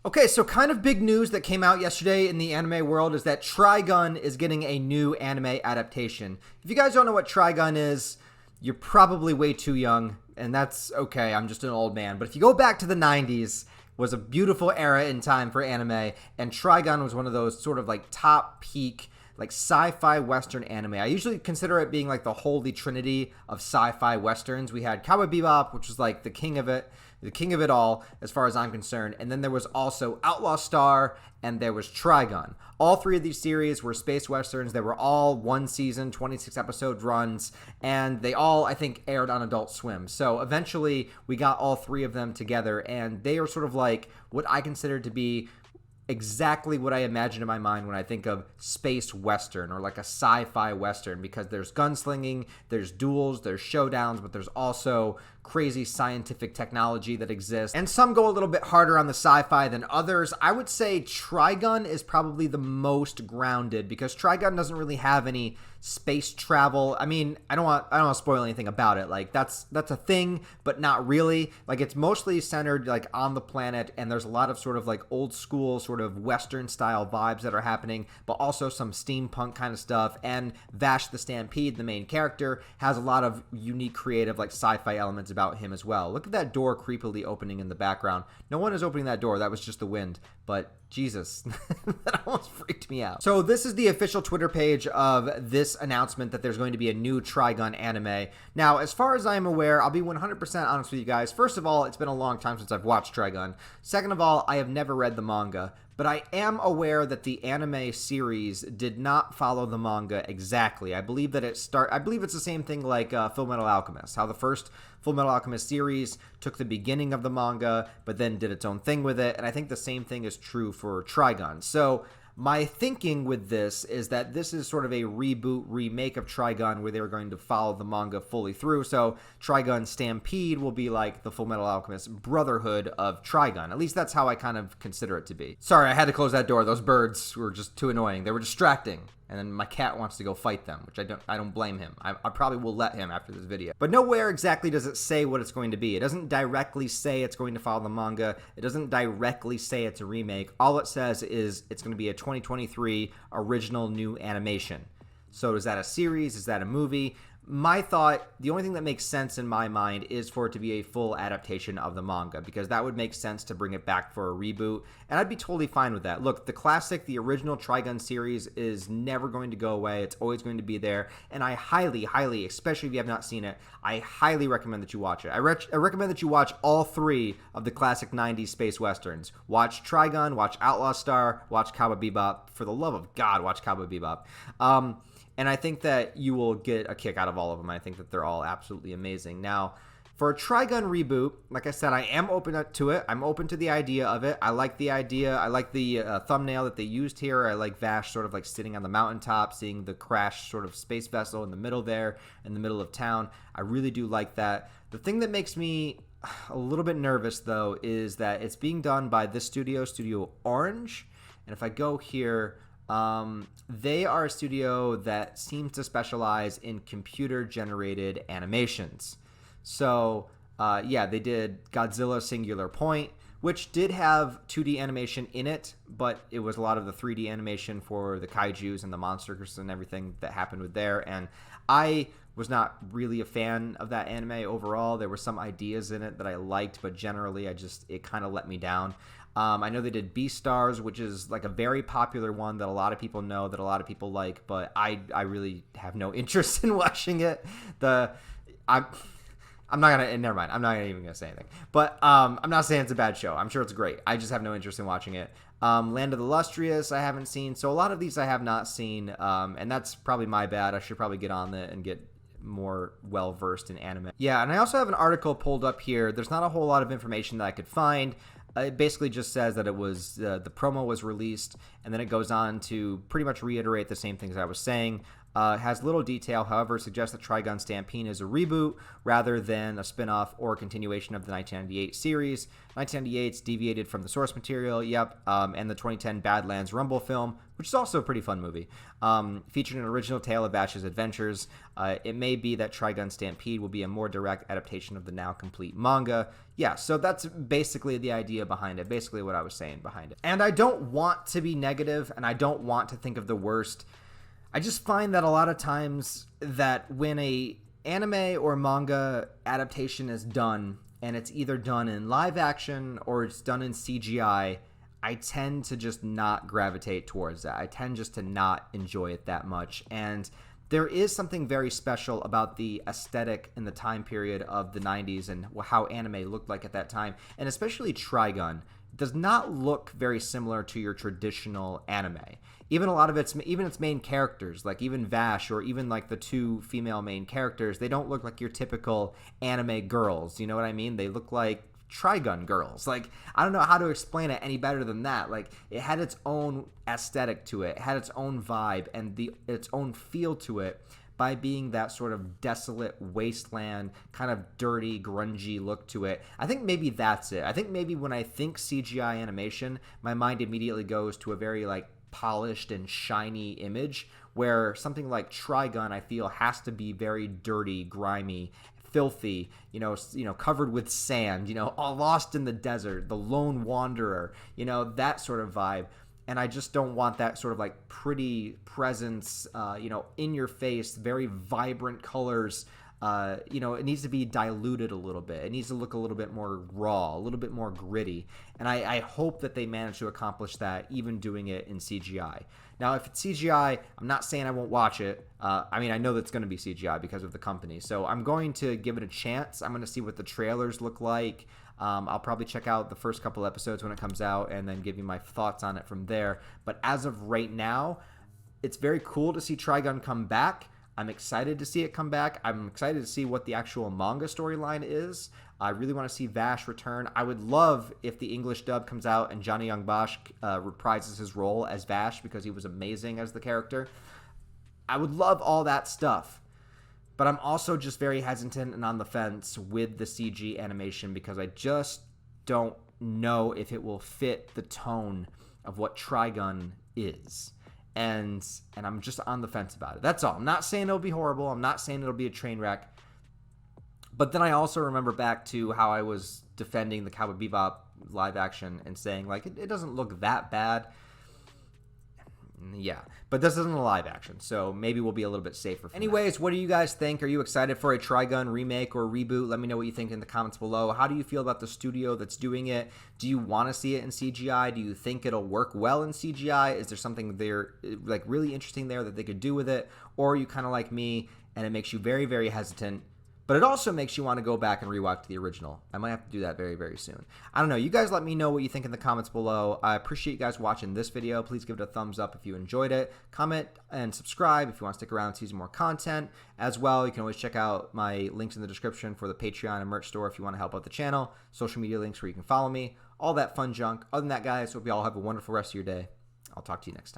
Okay, so kind of big news that came out yesterday in the anime world is that Trigun is getting a new anime adaptation. If you guys don't know what Trigun is, you're probably way too young, and that's okay. I'm just an old man. But if you go back to the 90s, was a beautiful era in time for anime, and Trigun was one of those sort of like top peak like sci-fi western anime. I usually consider it being like the holy trinity of sci-fi westerns. We had Cowboy Bebop, which was like the king of it all as far as I'm concerned, and then there was also Outlaw Star, and there was Trigun. All three of these series were space westerns. They were all one season, 26 episode runs, and they all, I think, aired on Adult Swim. So eventually we got all three of them together, and they are sort of like what I consider to be exactly what I imagine in my mind when I think of space western or like a sci-fi western, because there's gunslinging, there's duels, there's showdowns, but there's also crazy scientific technology that exists. And some go a little bit harder on the sci-fi than others. I would say Trigun is probably the most grounded because Trigun doesn't really have any space travel. I mean, I don't want to spoil anything about it. Like that's a thing, but not really. Like it's mostly centered like on the planet, and there's a lot of sort of like old school sort of western style vibes that are happening, but also some steampunk kind of stuff. And Vash the Stampede, the main character, has a lot of unique creative like sci-fi elements about him as well. Look at that door creepily opening in the background. No one is opening that door. That was just the wind. But Jesus, that almost freaked me out. So this is the official Twitter page of this announcement that there's going to be a new Trigun anime. Now, as far as I'm aware, I'll be 100% honest with you guys. First of all, it's been a long time since I've watched Trigun. Second of all, I have never read the manga. But I am aware that the anime series did not follow the manga exactly. I believe that it's the same thing like Fullmetal Alchemist, how the first Fullmetal Alchemist series took the beginning of the manga, but then did its own thing with it. And I think the same thing is true for Trigun. So my thinking with this is that this is sort of a reboot, remake of Trigun where they were going to follow the manga fully through. So Trigun Stampede will be like the Fullmetal Alchemist Brotherhood of Trigun. At least that's how I kind of consider it to be. Sorry, I had to close that door. Those birds were just too annoying. They were distracting. And then my cat wants to go fight them, which I don't blame him. I probably will let him after this video. But nowhere exactly does it say what it's going to be. It doesn't directly say it's going to follow the manga. It doesn't directly say it's a remake. All it says is it's going to be a 2023 original new animation. So is that a series? Is that a movie? My thought, the only thing that makes sense in my mind is for it to be a full adaptation of the manga, because that would make sense to bring it back for a reboot, and I'd be totally fine with that. Look, the original Trigun series is never going to go away. It's always going to be there, and I highly, especially if you have not seen it, I highly recommend that you watch it. I recommend that you watch all three of the classic 90s space westerns. Watch Trigun, watch Outlaw Star, watch Cowboy Bebop. For the love of God, watch Cowboy Bebop. And I think that you will get a kick out of all of them. I think that they're all absolutely amazing. Now, for a Trigun reboot, like I said, I am open to it. I'm open to the idea of it. I like the idea. I like the thumbnail that they used here. I like Vash sort of like sitting on the mountaintop, seeing the crashed sort of space vessel in the middle there, in the middle of town. I really do like that. The thing that makes me a little bit nervous, though, is that it's being done by this studio, Studio Orange. And if I go here... they are a studio that seems to specialize in computer-generated animations. So, yeah, they did Godzilla Singular Point, which did have 2D animation in it, but it was a lot of the 3D animation for the kaijus and the monsters and everything that happened with there. And I was not really a fan of that anime overall. There were some ideas in it that I liked, but generally it kind of let me down. I know they did Beastars, which is like a very popular one that a lot of people know, that a lot of people like, but I really have no interest in watching it. I'm not gonna, never mind. I'm not even gonna say anything. But I'm not saying it's a bad show. I'm sure it's great. I just have no interest in watching it. Land of the Lustrous, I haven't seen. So a lot of these I have not seen, and that's probably my bad. I should probably get on it and get more well-versed in anime. Yeah, and I also have an article pulled up here. There's not a whole lot of information that I could find. It basically just says that it was the promo was released, and then it goes on to pretty much reiterate the same things I was saying. has little detail, however, suggests that Trigun Stampede is a reboot rather than a spin-off or continuation of the 1998 series. 1998's deviated from the source material, and the 2010 Badlands Rumble film, which is also a pretty fun movie, featured an original tale of Vash's adventures. It may be that Trigun Stampede will be a more direct adaptation of the now complete manga. Yeah, so that's basically the idea behind it, basically what I was saying behind it. And I don't want to be negative, and I don't want to think of the worst. I just find that a lot of times that when a anime or manga adaptation is done, and it's either done in live action or it's done in CGI, I tend to just not gravitate towards that. I tend just to not enjoy it that much. And there is something very special about the aesthetic in the time period of the 90s and how anime looked like at that time. And especially Trigun does not look very similar to your traditional anime. Even a lot of its main characters, like even Vash or even like the two female main characters, they don't look like your typical anime girls. You know what I mean? They look like Trigun girls. Like, I don't know how to explain it any better than that. Like, it had its own aesthetic to it. It had its own vibe and its own feel to it by being that sort of desolate wasteland, kind of dirty, grungy look to it. I think maybe that's it. I think maybe when I think CGI animation, my mind immediately goes to a very like polished and shiny image, where something like Trigun, I feel, has to be very dirty, grimy, filthy, covered with sand, all lost in the desert, the lone wanderer, that sort of vibe. And I just don't want that sort of like pretty presence, in your face, very vibrant colors. It needs to be diluted a little bit. It needs to look a little bit more raw, a little bit more gritty. And I hope that they manage to accomplish that, even doing it in CGI. Now, if it's CGI, I'm not saying I won't watch it. I know that's going to be CGI because of the company. So I'm going to give it a chance. I'm going to see what the trailers look like. I'll probably check out the first couple episodes when it comes out and then give you my thoughts on it from there. But as of right now, it's very cool to see Trigun come back. I'm excited to see it come back. I'm excited to see what the actual manga storyline is. I really want to see Vash return. I would love if the English dub comes out and Johnny Young Bosch reprises his role as Vash, because he was amazing as the character. I would love all that stuff. But I'm also just very hesitant and on the fence with the CG animation, because I just don't know if it will fit the tone of what Trigun is. And I'm just on the fence about it. That's all. I'm not saying it'll be horrible. I'm not saying it'll be a train wreck. But then I also remember back to how I was defending the Cowboy Bebop live action and saying, like, it doesn't look that bad. Yeah, but this isn't a live action, so maybe we'll be a little bit safer. Anyways, what do you guys think? Are you excited for a Trigun remake or reboot? Let me know what you think in the comments below. How do you feel about the studio that's doing it? Do you want to see it in CGI? Do you think it'll work well in CGI? Is there something there, like, really interesting there that they could do with it? Or are you kind of like me, and it makes you very, very hesitant? But it also makes you want to go back and rewatch the original. I might have to do that very, very soon. I don't know. You guys let me know what you think in the comments below. I appreciate you guys watching this video. Please give it a thumbs up if you enjoyed it. Comment and subscribe if you want to stick around and see some more content. As well, you can always check out my links in the description for the Patreon and merch store if you want to help out the channel. Social media links where you can follow me. All that fun junk. Other than that, guys, hope you all have a wonderful rest of your day. I'll talk to you next time.